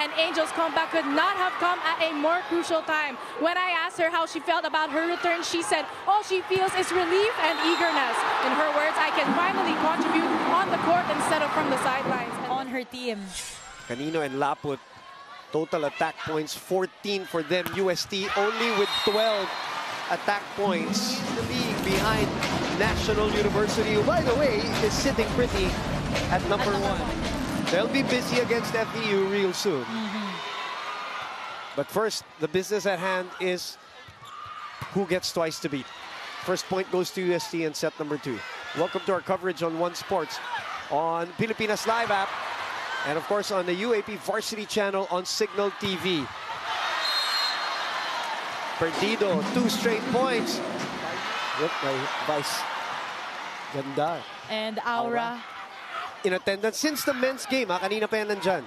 and Angel's comeback could not have come at a more crucial time. When I asked her how she felt about her return, she said all she feels is relief and eagerness. In her words, I can finally contribute on the court instead of from the sidelines. On her team. Canino and Laput, total attack points 14 for them. UST only with 12 attack points. The league behind National University, who, by the way, is sitting pretty at number one. They'll be busy against FEU real soon. But first, the business at hand is who gets twice to beat. First point goes to UST in set number 2. Welcome to our coverage on One Sports on Pilipinas Live app, and of course on the UAAP Varsity channel on Signal TV. Perdido, 2 straight points. Look, my vice. Ganda. And Aura. In attendance since the men's game. Kanina pa yan nandyan.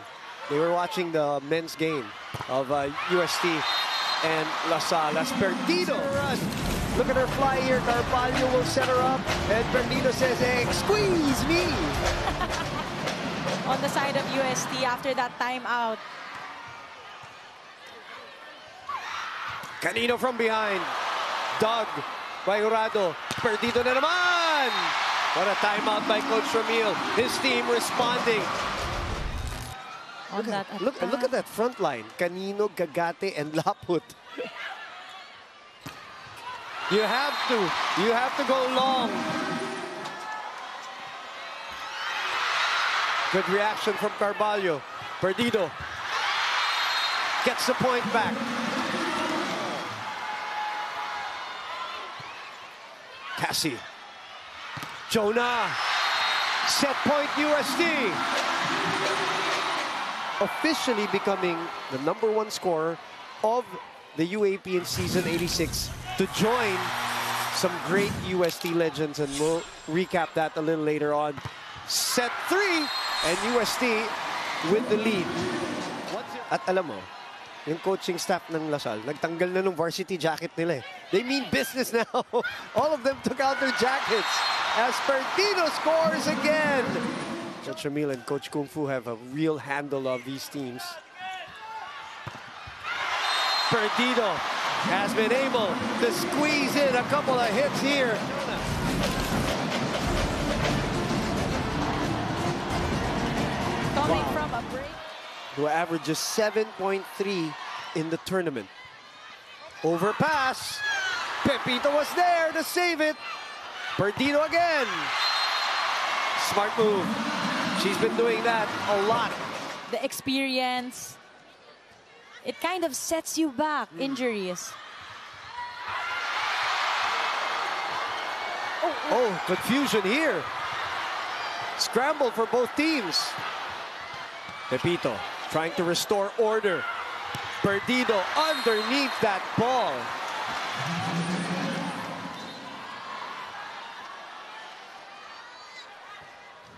They were watching the men's game of UST and La Salle. Perdido. Look at her fly here. Carvalho will set her up. And Perdido says, hey, squeeze me. On the side of UST after that timeout. Canino from behind. Dug by Jurado. Perdido na naman. What a timeout by Coach Ramil. His team responding. Look at that front line. Canino, Gagate, and Laput. You have to go long. Good reaction from Carvalho. Perdido gets the point back. Cassie. Jonna. Set point UST. Officially becoming the #1 scorer of the UAAP in season 86 to join some great UST legends, and we'll recap that a little later on. Set 3 and UST with the lead. At alam mo, yung coaching staff ng La Salle, nagtanggal na ng varsity jacket nila eh. They mean business now. All of them took out their jackets as Perdido scores again. Coach Ramil and Coach Kung Fu have a real handle of these teams. Perdido has been able to squeeze in a couple of hits here. Coming from a break. Who averages 7.3 in the tournament. Overpass. Pepito was there to save it. Perdido again. Smart move. She's been doing that a lot. The experience. It kind of sets you back. Injuries. Oh, confusion here. Scramble for both teams. Pepito trying to restore order. Perdido underneath that ball.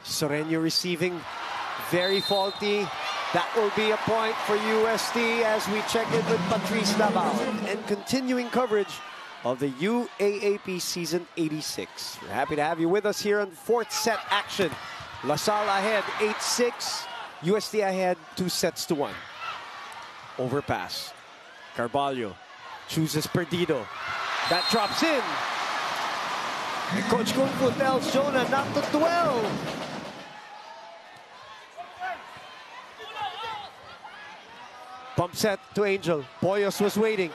Soreño receiving very faulty. That will be a point for UST as we check in with Patrice Davao. And continuing coverage of the UAAP season 86. We're happy to have you with us here on 4th set action. La Salle ahead 8-6. UST ahead 2-1. Overpass. Carvalho chooses Perdido. That drops in. And Coach Kung Fu tells Jonna not to dwell. Pump set to Angel. Poyos was waiting.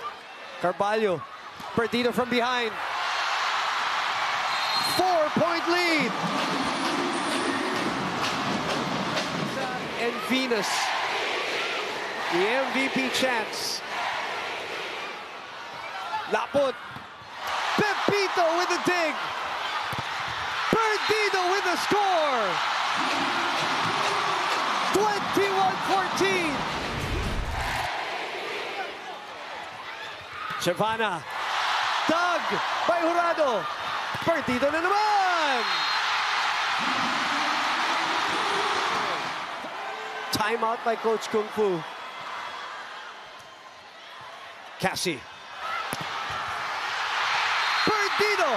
Carvalho. Perdido from behind. 4-point lead. And Venus. The MVP chance. Laput. Pepito with the dig. Perdido with the score. 21-14. Giovanna. Dug by Jurado. Perdido na naman. Timeout by Coach Kung Fu. Cassie. Perdido.